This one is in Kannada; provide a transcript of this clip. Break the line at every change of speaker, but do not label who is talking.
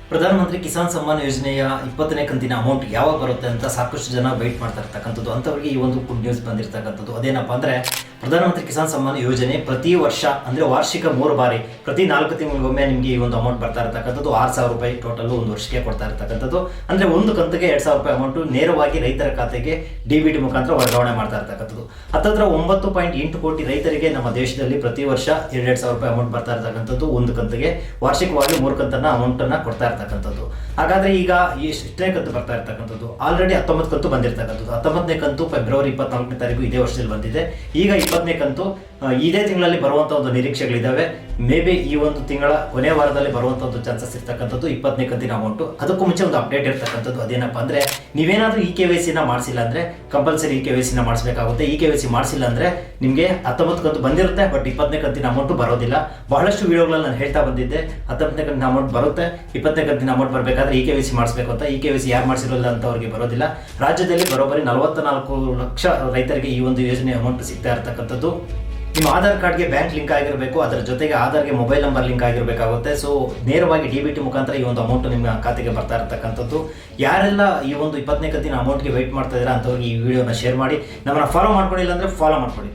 ಪ್ರಧಾನಮಂತ್ರಿ ಕಿಸಾನ್ ಸಮ್ಮಾನ್ ಯೋಜನೆಯ 20ನೇ ಕಂತಿನ ಅಮೌಂಟ್ ಯಾವಾಗ ಬರುತ್ತೆ ಅಂತ ಸಾಕಷ್ಟು ಜನ ವೆಯ್ಟ್ ಮಾಡ್ತಾ ಇರ್ತಕ್ಕಂಥದ್ದು. ಅಂಥವ್ರಿಗೆ ಈ ಒಂದು ಗುಡ್ ನ್ಯೂಸ್ ಬಂದಿರತಕ್ಕಂಥದ್ದು. ಅದೇನಪ್ಪ ಅಂದರೆ ಪ್ರಧಾನಮಂತ್ರಿ ಕಿಸಾನ್ ಸಮ್ಮಾನ್ ಯೋಜನೆ ಪ್ರತಿ ವರ್ಷ ಅಂದರೆ ವಾರ್ಷಿಕ 3 ಬಾರಿ ಪ್ರತಿ 4 ತಿಂಗಳಿಗೊಮ್ಮೆ ನಿಮಗೆ ಈ ಒಂದು ಅಮೌಂಟ್ ಬರ್ತಾ ಇರ್ತಕ್ಕಂಥದ್ದು. 6,000 ರೂಪಾಯಿ ಟೋಟಲ್ ಒಂದು ವರ್ಷಕ್ಕೆ ಕೊಡ್ತಾ ಇರ್ತಕ್ಕಂಥದ್ದು. ಅಂದರೆ ಒಂದು ಕಂತಿಗೆ 2,000 ರೂಪಾಯಿ ಅಮೌಂಟು ನೇರವಾಗಿ ರೈತರ ಖಾತೆಗೆ ಡಿ.ಬಿ.ಟಿ ಮುಖಾಂತರ ವರ್ಗಾವಣೆ ಮಾಡ್ತಾ ಇರ್ತಕ್ಕಂಥದ್ದು. ಹತ್ತತ್ರ 9.8 ಕೋಟಿ ರೈತರಿಗೆ ನಮ್ಮ ದೇಶದಲ್ಲಿ ಪ್ರತಿ ವರ್ಷ 2,000 ರೂಪಾಯಿ ಅಮೌಂಟ್ ಬರ್ತಾ ಇರ್ತಕ್ಕಂಥದ್ದು. ಒಂದು ಕಂತಿಗೆ ವಾರ್ಷಿಕವಾಗಿ 3 ಕಂತನ್ನ ಅಮೌಂಟನ್ನು ಕೊಡ್ತಾ ಇರ್ತಕ್ಕಂಥದ್ದು. ಹಾಗಾದರೆ ಈಗ ಎಷ್ಟನೇ ಕಂತು ಬರ್ತಾ ಇರ್ತಕ್ಕಂಥದ್ದು? ಆಲ್ರೆಡಿ 19 ಕಂತು ಬಂದಿರತಕ್ಕಂಥದ್ದು. 19ನೇ ಕಂತು ಫೆಬ್ರವರಿ 24ನೇ ತಾರೀಕು ಇದೇ ವರ್ಷದಲ್ಲಿ ಬಂದಿದೆ. ಈಗ 20ನೇ ಕಂತು ಇದೇ ತಿಂಗಳಲ್ಲಿ ಬರುವಂಥ ಒಂದು ನಿರೀಕ್ಷೆಗಳಿದ್ದಾವೆ. ಮೇ ಬಿ ಈ ಒಂದು ತಿಂಗಳ ಕೊನೆಯ ವಾರದಲ್ಲಿ ಬರುವಂಥ ಒಂದು ಚಾನ್ಸಸ್ ಇರ್ತಕ್ಕಂಥದ್ದು 20ನೇ ಕಂತಿನ ಅಮೌಂಟು. ಅದಕ್ಕೂ ಮುಂಚೆ ಒಂದು ಅಪ್ಡೇಟ್ ಇರ್ತಕ್ಕಂಥದ್ದು. ಅದೇನಪ್ಪ ಅಂದರೆ ನೀವೇನಾದರೂ KYC ಮಾಡಿಸಿಲ್ಲ ಅಂದರೆ ಕಂಪಲ್ಸರಿ KYC ಮಾಡಿಸಬೇಕಾಗುತ್ತೆ. KYC ಮಾಡಿಸಿಲ್ಲ ಅಂದರೆ ನಿಮಗೆ 19 ಕಂತು ಬಂದಿರುತ್ತೆ, ಬಟ್ 20ನೇ ಕಂತಿನ ಅಮೌಂಟು ಬರೋದಿಲ್ಲ. ಬಹಳಷ್ಟು ವಿಡಿಯೋಗಳಲ್ಲಿ ನಾನು ಹೇಳ್ತಾ ಬಂದಿದ್ದೆ 19ನೇ ಕಂತಿನ ಅಮೌಂಟ್ ಬರುತ್ತೆ, 20ನೇ ಕಂತಿನ ಅಮೌಂಟ್ ಬರಬೇಕಾದ್ರೆ KYC ಮಾಡಿಸಬೇಕು ಅಂತ. KYC ಯಾರು ಮಾಡಿಸಿರೋಲ್ಲ ಅಂತ ಅವ್ರಿಗೆ ಬರೋದಿಲ್ಲ. ರಾಜ್ಯದಲ್ಲಿ ಬರೋಬ್ಬರಿ 44 ಲಕ್ಷ ರೈತರಿಗೆ ಈ ಒಂದು ಯೋಜನೆ ಅಮೌಂಟ್ ಸಿಗ್ತಾ ಇರ್ತಕ್ಕಂಥದ್ದು. ನಿಮ್ಮ ಆಧಾರ್ ಕಾರ್ಡ್ಗೆ ಬ್ಯಾಂಕ್ ಲಿಂಕ್ ಆಗಿರಬೇಕು, ಅದರ ಜೊತೆಗೆ ಆಧಾರ್ಗೆ ಮೊಬೈಲ್ ನಂಬರ್ ಲಿಂಕ್ ಆಗಿರಬೇಕಾಗುತ್ತೆ. ಸೊ ನೇರವಾಗಿ ಡಿ.ಬಿ.ಟಿ ಮುಖಾಂತರ ಈ ಒಂದು ಅಮೌಂಟ್ ನಿಮ್ಮ ಖಾತೆಗೆ ಬರ್ತಾ ಇರತಕ್ಕಂಥದ್ದು. ಯಾರೆಲ್ಲ ಈ ಒಂದು 20ನೇ ಕಂತಿನ ಅಮೌಂಟ್ಗೆ ವೆಯ್ಟ್ ಮಾಡ್ತಾ ಇದ್ದೀರಾ ಅಂಥವ್ರಿಗೆ ಈ ವಿಡಿಯೋನ ಶೇರ್ ಮಾಡಿ. ನಮ್ಮನ್ನು ಫಾಲೋ ಮಾಡ್ಕೊಂಡಿಲ್ಲ ಅಂದರೆ ಫಾಲೋ ಮಾಡ್ಕೊಳ್ಳಿ.